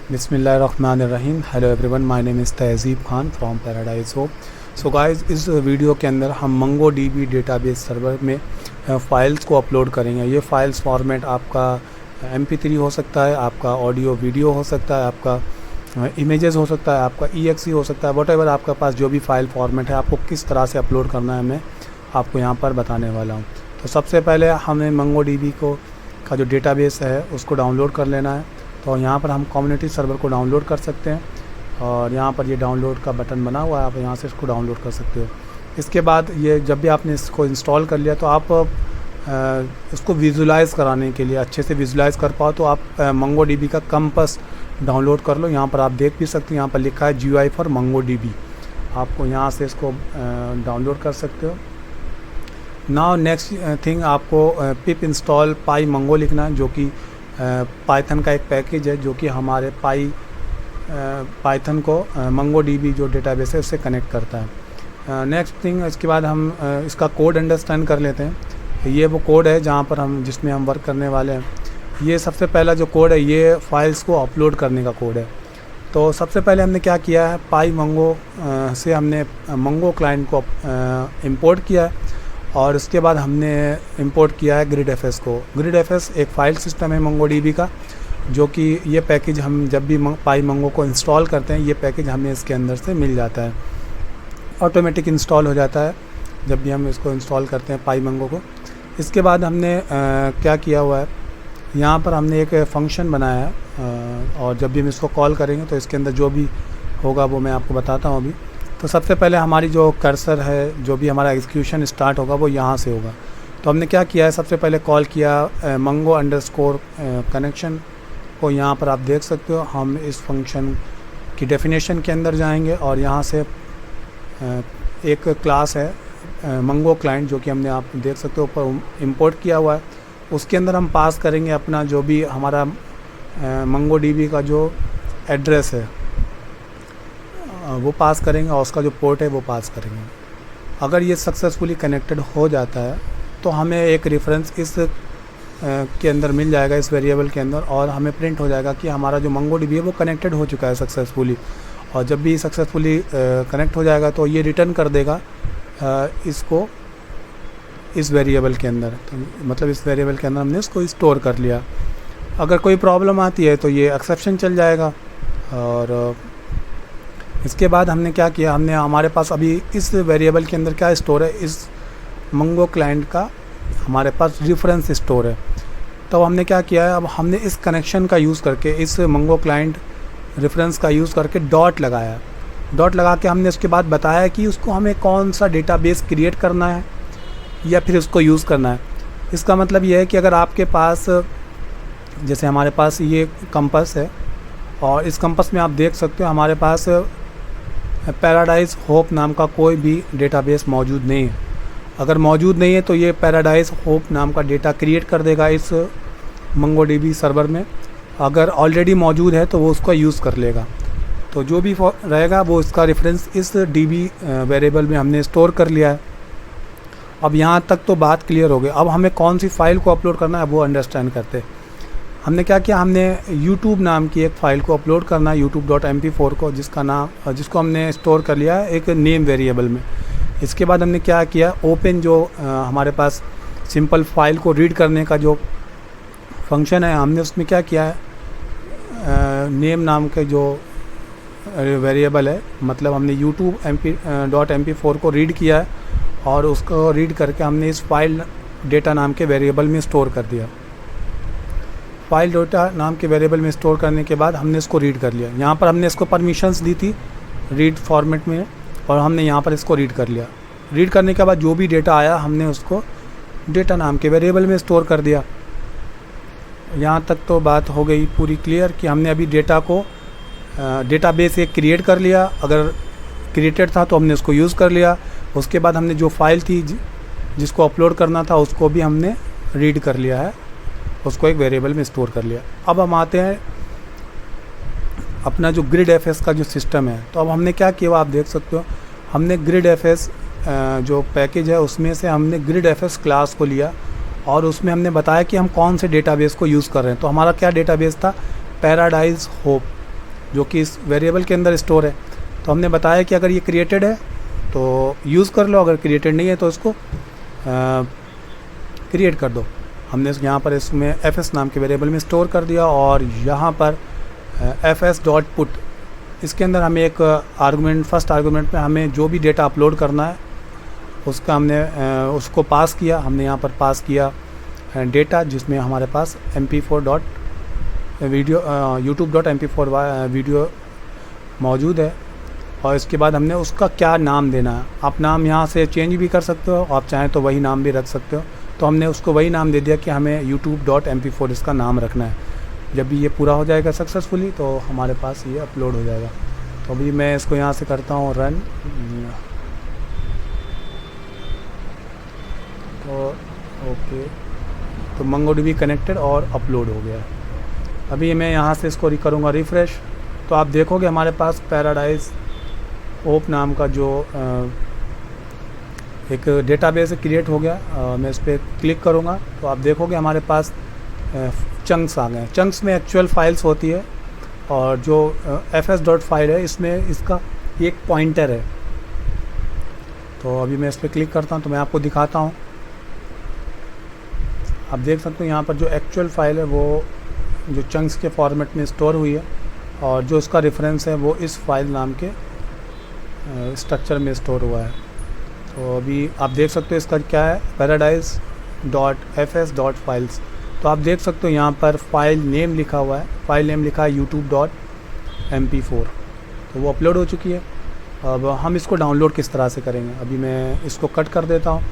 बिस्मिल्लाहिर्रहमानिर्रहीम। Hello everyone, my name is Tahzeeb Khan from Paradise Hope. So guys, इस video के अंदर हम मंगो डीबी डेटाबेस सर्वर में फ़ाइल्स को अपलोड करेंगे। ये फ़ाइल्स फॉर्मेट आपका MP3 हो सकता है, आपका ऑडियो वीडियो हो सकता है, आपका इमेजेस हो सकता है, आपका EXE हो सकता है। वॉटेवर आपका पास जो भी फ़ाइल फॉर्मेट है, आपको किस तरह से अपलोड करना है मैं आपको यहाँ पर बताने वाला हूँ। तो सबसे पहले हमें मंगो डीबी का जो डेटाबेस है उसको डाउनलोड कर लेना है। तो यहाँ पर हम कम्युनिटी सर्वर को डाउनलोड कर सकते हैं और यहाँ पर ये डाउनलोड का बटन बना हुआ है, आप यहाँ से इसको डाउनलोड कर सकते हो। इसके बाद ये जब भी आपने इसको इंस्टॉल कर लिया तो आप इसको विजुलाइज़ कराने के लिए, अच्छे से विजुलाइज़ कर पाओ तो आप मंगो डीबी का कंपास डाउनलोड कर लो। यहाँ पर आप देख भी सकते हो, यहाँ पर लिखा है GUI फॉर मंगो डीबी। आपको यहाँ से इसको डाउनलोड कर सकते हो। नाउ नेक्स्ट थिंग, आपको पिप इंस्टॉल पाई लिखना है, जो कि पाइथन का एक पैकेज है जो कि हमारे पाइथन को मंगो डीबी जो डेटाबेस है उससे कनेक्ट करता है। नेक्स्ट थिंग, इसके बाद हम इसका कोड अंडरस्टैंड कर लेते हैं। ये वो कोड है जहाँ पर जिसमें हम वर्क करने वाले हैं। ये सबसे पहला जो कोड है ये फाइल्स को अपलोड करने का कोड है। तो सबसे पहले हमने क्या किया है, पाई मंगो से हमने मंगो क्लाइंट को इंपोर्ट किया है और उसके बाद हमने इंपोर्ट किया है GridFS को। GridFS एक फ़ाइल सिस्टम है मंगो डीबी का, जो कि ये पैकेज हम जब भी पाई मंगो को इंस्टॉल करते हैं ये पैकेज हमें इसके अंदर से मिल जाता है, ऑटोमेटिक इंस्टॉल हो जाता है जब भी हम इसको इंस्टॉल करते हैं पाई मंगो को। इसके बाद हमने क्या किया हुआ है, यहाँ पर हमने एक फंक्शन बनाया है और जब भी हम इसको कॉल करेंगे तो इसके अंदर जो भी होगा वो मैं आपको बताता हूँ अभी। तो सबसे पहले हमारी जो कर्सर है, जो भी हमारा एग्जीक्यूशन स्टार्ट होगा वो यहाँ से होगा। तो हमने क्या किया है, सबसे पहले कॉल किया मंगो अंडरस्कोर कनेक्शन को। यहाँ पर आप देख सकते हो, हम इस फंक्शन की डेफिनेशन के अंदर जाएंगे और यहाँ से एक क्लास है मंगो क्लाइंट, जो कि हमने आप देख सकते हो ऊपर इंपोर्ट किया हुआ है। उसके अंदर हम पास करेंगे अपना जो भी हमारा मंगो डीबी का जो एड्रेस है वो पास करेंगे और उसका जो पोर्ट है वो पास करेंगे। अगर ये सक्सेसफुली कनेक्टेड हो जाता है तो हमें एक रेफरेंस इस के अंदर मिल जाएगा, इस वेरिएबल के अंदर, और हमें प्रिंट हो जाएगा कि हमारा जो मंगो डीबी है वो कनेक्टेड हो चुका है सक्सेसफुली। और जब भी सक्सेसफुली कनेक्ट हो जाएगा तो ये रिटर्न कर देगा इसको इस वेरिएबल के अंदर। तो मतलब इस वेरिएबल के अंदर हमने इसको स्टोर कर लिया। अगर कोई प्रॉब्लम आती है तो ये एक्सेप्शन चल जाएगा। और इसके बाद हमने क्या किया, हमने हमारे पास अभी इस वेरिएबल के अंदर क्या स्टोर है, इस मंगो क्लाइंट का हमारे पास रेफरेंस स्टोर है। तो हमने क्या किया है, अब हमने इस कनेक्शन का यूज़ करके, इस मंगो क्लाइंट रेफरेंस का यूज़ करके डॉट लगाया। डॉट लगा के हमने उसके बाद बताया कि उसको हमें कौन सा डेटाबेस क्रिएट करना है या फिर उसको यूज़ करना है। इसका मतलब ये है कि अगर आपके पास, जैसे हमारे पास ये कंपास है और इस कंपास में आप देख सकते हो हमारे पास पैराडाइज होप नाम का कोई भी डेटाबेस मौजूद नहीं है। अगर मौजूद नहीं है तो ये पैराडाइज होप नाम का डेटा क्रिएट कर देगा इस मंगो डीबी सर्वर में। अगर ऑलरेडी मौजूद है तो वो उसको यूज़ कर लेगा। तो जो भी रहेगा वो इसका रेफरेंस इस डीबी वेरिएबल में हमने स्टोर कर लिया है। अब यहाँ तक तो बात क्लियर हो गई। अब हमें कौन सी फ़ाइल को अपलोड करना है वो अंडरस्टैंड करते हैं। हमने क्या किया, हमने YouTube नाम की एक फ़ाइल को अपलोड करना है, youtube.mp4 को, जिसको हमने स्टोर कर लिया है एक नेम वेरिएबल में। इसके बाद हमने क्या किया, ओपन जो हमारे पास सिंपल फाइल को रीड करने का जो फंक्शन है, हमने उसमें क्या किया है, नेम नाम के जो वेरिएबल है, मतलब हमने youtube.mp4 को रीड किया है और उसको रीड करके हमने इस फाइल डेटा नाम के वेरिएबल में स्टोर कर दिया। फाइल डेटा नाम के वेरिएबल में स्टोर करने के बाद हमने इसको रीड कर लिया। यहाँ पर हमने इसको परमिशंस दी थी रीड फॉर्मेट में और हमने यहाँ पर इसको रीड कर लिया। रीड करने के बाद जो भी डेटा आया हमने उसको डेटा नाम के वेरिएबल में स्टोर कर दिया। यहाँ तक तो बात हो गई पूरी क्लियर कि हमने अभी डेटा को डेटाबेस एक क्रिएट कर लिया। अगर क्रिएटेड था तो हमने उसको यूज़ कर लिया। उसके बाद हमने जो फाइल थी जिसको अपलोड करना था उसको भी हमने रीड कर लिया है, उसको एक वेरिएबल में स्टोर कर लिया। अब हम आते हैं अपना जो GridFS का जो सिस्टम है। तो अब हमने क्या किया आप देख सकते हो, हमने GridFS जो पैकेज है उसमें से हमने GridFS क्लास को लिया और उसमें हमने बताया कि हम कौन से डेटाबेस को यूज़ कर रहे हैं। तो हमारा क्या डेटाबेस था, पैराडाइज होप। जो कि इस वेरिएबल के अंदर स्टोर है। तो हमने बताया कि अगर ये क्रिएटेड है तो यूज़ कर लो, अगर क्रिएटेड नहीं है तो इसको क्रिएट कर दो। हमने यहाँ पर इसमें fs नाम के वेरिएबल में स्टोर कर दिया और यहाँ पर fs.put, इसके अंदर हमें एक आर्गुमेंट, फर्स्ट आर्गुमेंट में हमें जो भी डेटा अपलोड करना है उसका हमने उसको पास किया। हमने यहाँ पर पास किया डेटा, जिसमें हमारे पास mp4 वीडियो youtube.mp4 वीडियो मौजूद है। और इसके बाद हमने उसका क्या नाम देना है। आप नाम यहाँ से चेंज भी कर सकते हो, आप चाहें तो वही नाम भी रख सकते हो। तो हमने उसको वही नाम दे दिया कि हमें youtube.mp4 इसका नाम रखना है। जब भी ये पूरा हो जाएगा सक्सेसफुली तो हमारे पास ये अपलोड हो जाएगा। तो अभी मैं इसको यहाँ से करता हूँ रन। तो ओके, तो MongoDB कनेक्टेड और अपलोड हो गया। अभी मैं यहाँ से इसको करूँगा रिफ़्रेश, तो आप देखोगे हमारे पास पैराडाइज ओप नाम का जो एक डेटाबेस क्रिएट हो गया। मैं इस पर क्लिक करूँगा तो आप देखोगे हमारे पास चंक्स आ गए। चंक्स में एक्चुअल फाइल्स होती है और जो fs.file है इसमें इसका एक पॉइंटर है। तो अभी मैं इस पर क्लिक करता हूँ तो मैं आपको दिखाता हूँ। आप देख सकते हो यहाँ पर जो एक्चुअल फाइल है वो जो चंक्स के फॉर्मेट में स्टोर हुई है और जो उसका रेफरेंस है वो इस फाइल नाम के स्ट्रक्चर में स्टोर हुआ है। तो अभी आप देख सकते हो इसका क्या है, paradise.fs.files। तो आप देख सकते हो यहाँ पर फाइल नेम लिखा हुआ है, फाइल नेम लिखा है youtube.mp4। तो वो अपलोड हो चुकी है। अब हम इसको डाउनलोड किस तरह से करेंगे, अभी मैं इसको कट कर देता हूँ।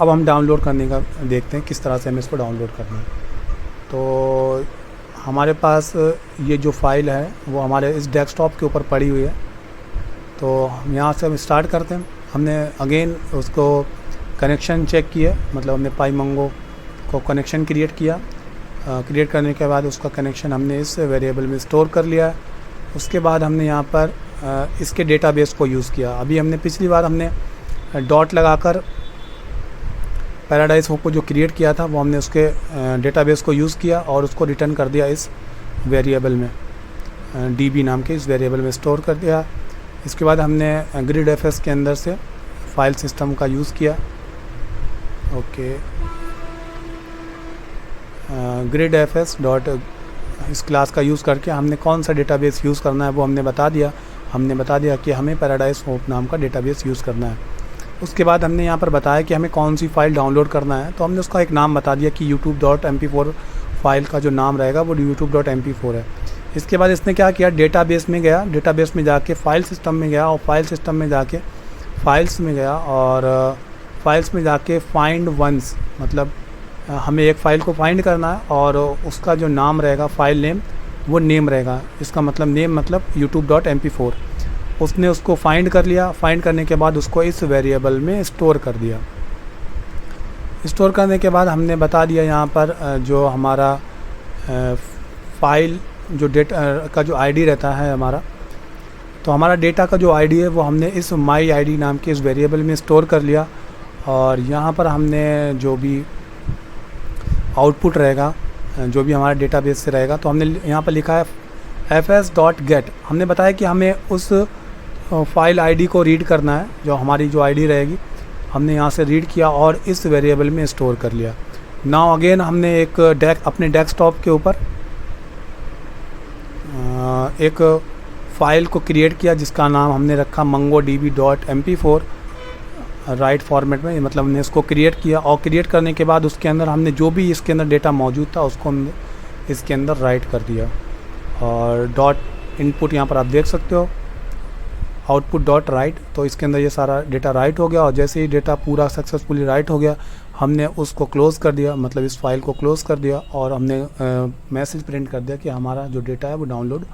अब हम डाउनलोड करने का देखते हैं किस तरह से हमें इसको डाउनलोड करना है। तो हमारे पास ये जो फाइल है वो हमारे इस डेस्कटॉप के ऊपर पड़ी हुई है। तो यहाँ से हम स्टार्ट करते हैं। हमने अगेन उसको कनेक्शन चेक किया, मतलब हमने PyMongo को कनेक्शन क्रिएट किया। क्रिएट करने के बाद उसका कनेक्शन हमने इस वेरिएबल में स्टोर कर लिया। उसके बाद हमने यहाँ पर इसके डेटाबेस को यूज़ किया। अभी हमने पिछली बार हमने डॉट लगाकर पैराडाइज होप को जो क्रिएट किया था वो हमने उसके डेटाबेस को यूज़ किया और उसको रिटर्न कर दिया इस वेरिएबल में, db नाम के इस वेरिएबल में स्टोर कर दिया। इसके बाद हमने gridfs के अंदर से फाइल सिस्टम का यूज़ किया। ओके, gridfs डॉट इस क्लास का यूज़ करके हमने कौन सा डेटाबेस यूज़ करना है वो हमने बता दिया। हमने बता दिया कि हमें पैराडाइज होप नाम का डेटाबेस यूज़ करना है। उसके बाद हमने यहाँ पर बताया कि हमें कौन सी फ़ाइल डाउनलोड करना है। तो हमने उसका एक नाम बता दिया कि youtube.mp4 फाइल का जो नाम रहेगा वो youtube.mp4 है। इसके बाद इसने क्या किया, डेटाबेस में गया, डेटाबेस में जाके फ़ाइल सिस्टम में गया और फाइल सिस्टम में जाके फाइल्स में गया और फाइल्स में जाके फाइंड वंस, मतलब हमें एक फ़ाइल को फाइंड करना है और उसका जो नाम रहेगा फाइल नेम वो नेम रहेगा। इसका मतलब नेम मतलब youtube.mp4। उसने उसको फाइंड कर लिया। फाइंड करने के बाद उसको इस वेरिएबल में स्टोर कर दिया। स्टोर करने के बाद हमने बता दिया यहाँ पर जो हमारा फाइल जो डेटा का जो आईडी रहता है हमारा, तो हमारा डेटा का जो आईडी है वो हमने इस माई आईडी नाम के इस वेरिएबल में स्टोर कर लिया। और यहाँ पर हमने जो भी आउटपुट रहेगा, जो भी हमारा डेटाबेस से रहेगा, तो हमने यहाँ पर लिखा है fs.get। हमने बताया कि हमें उस फाइल आईडी को रीड करना है, जो हमारी जो आईडी रहेगी हमने यहाँ से रीड किया और इस वेरिएबल में स्टोर कर लिया। नाउ अगेन हमने एक अपने डेस्कटॉप के ऊपर एक फ़ाइल को क्रिएट किया जिसका नाम हमने रखा mongodb.mp4 राइट फॉर्मेट में, मतलब हमने इसको क्रिएट किया। और क्रिएट करने के बाद उसके अंदर हमने जो भी इसके अंदर डेटा मौजूद था उसको हमने इसके अंदर राइट कर दिया। और डॉट इनपुट यहाँ पर आप देख सकते हो, आउटपुट डॉट राइट। तो इसके अंदर ये सारा डेटा राइट हो गया और जैसे ही डेटा पूरा सक्सेसफुली राइट हो गया हमने उसको क्लोज़ कर दिया, मतलब इस फाइल को क्लोज़ कर दिया और हमने मैसेज प्रिंट कर दिया कि हमारा जो डेटा है वो डाउनलोड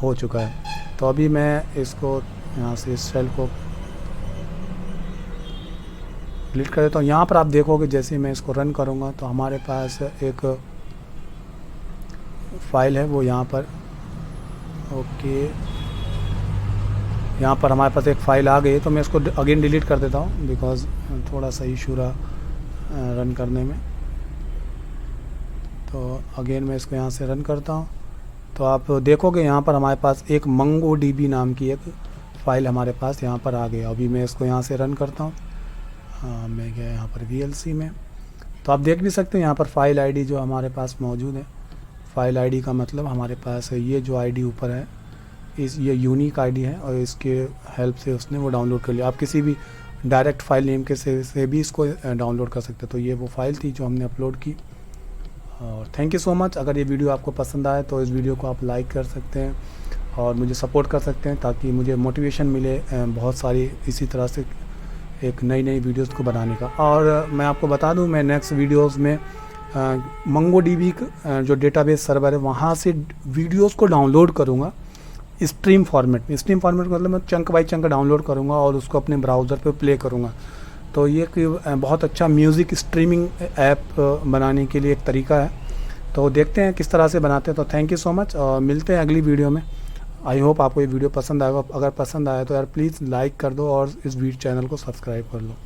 हो चुका है। तो अभी मैं इसको यहाँ से इस सेल को डिलीट कर देता हूँ। यहाँ पर आप देखोगे जैसे ही मैं इसको रन करूँगा तो हमारे पास एक फाइल है वो यहाँ पर, ओके, यहाँ पर हमारे पास एक फ़ाइल आ गई। तो मैं इसको अगेन डिलीट कर देता हूँ बिकॉज़ थोड़ा सा इशू रहा रन करने में। तो अगेन मैं इसको यहाँ से रन करता हूँ तो आप देखोगे यहाँ पर हमारे पास एक MongoDB नाम की एक फ़ाइल हमारे पास यहाँ पर आ गई। अभी मैं इसको यहाँ से रन करता हूँ। मैं गया यहाँ पर VLC में, तो आप देख भी सकते हैं यहाँ पर फ़ाइल आईडी जो हमारे पास मौजूद है। फ़ाइल आईडी का मतलब हमारे पास ये जो आईडी ऊपर है ये यूनिक आईडी है और इसके हेल्प से उसने वो डाउनलोड कर लिया। आप किसी भी डायरेक्ट फाइल नेम के से भी इसको डाउनलोड कर सकते हैं। तो ये वो फाइल थी जो हमने अपलोड की। और थैंक यू सो मच। अगर ये वीडियो आपको पसंद आए तो इस वीडियो को आप लाइक कर सकते हैं और मुझे सपोर्ट कर सकते हैं, ताकि मुझे मोटिवेशन मिले बहुत सारी इसी तरह से एक नई वीडियोस को बनाने का। और मैं आपको बता दूं, मैं नेक्स्ट वीडियोस में MongoDB जो डेटाबेस सर्वर है वहाँ से वीडियोस को डाउनलोड करूँगा स्ट्रीम फॉर्मेट में। स्ट्रीम फॉर्मेट मतलब मैं चंक बाई चंक डाउनलोड करूँगा और उसको अपने ब्राउज़र पे प्ले करूँगा। तो ये बहुत अच्छा म्यूज़िक स्ट्रीमिंग ऐप बनाने के लिए एक तरीका है। तो देखते हैं किस तरह से बनाते हैं। तो थैंक यू सो मच और मिलते हैं अगली वीडियो में। आई होप आपको ये वीडियो पसंद आएगा। अगर पसंद आया तो यार प्लीज़ लाइक कर दो और इस चैनल को सब्सक्राइब कर लो।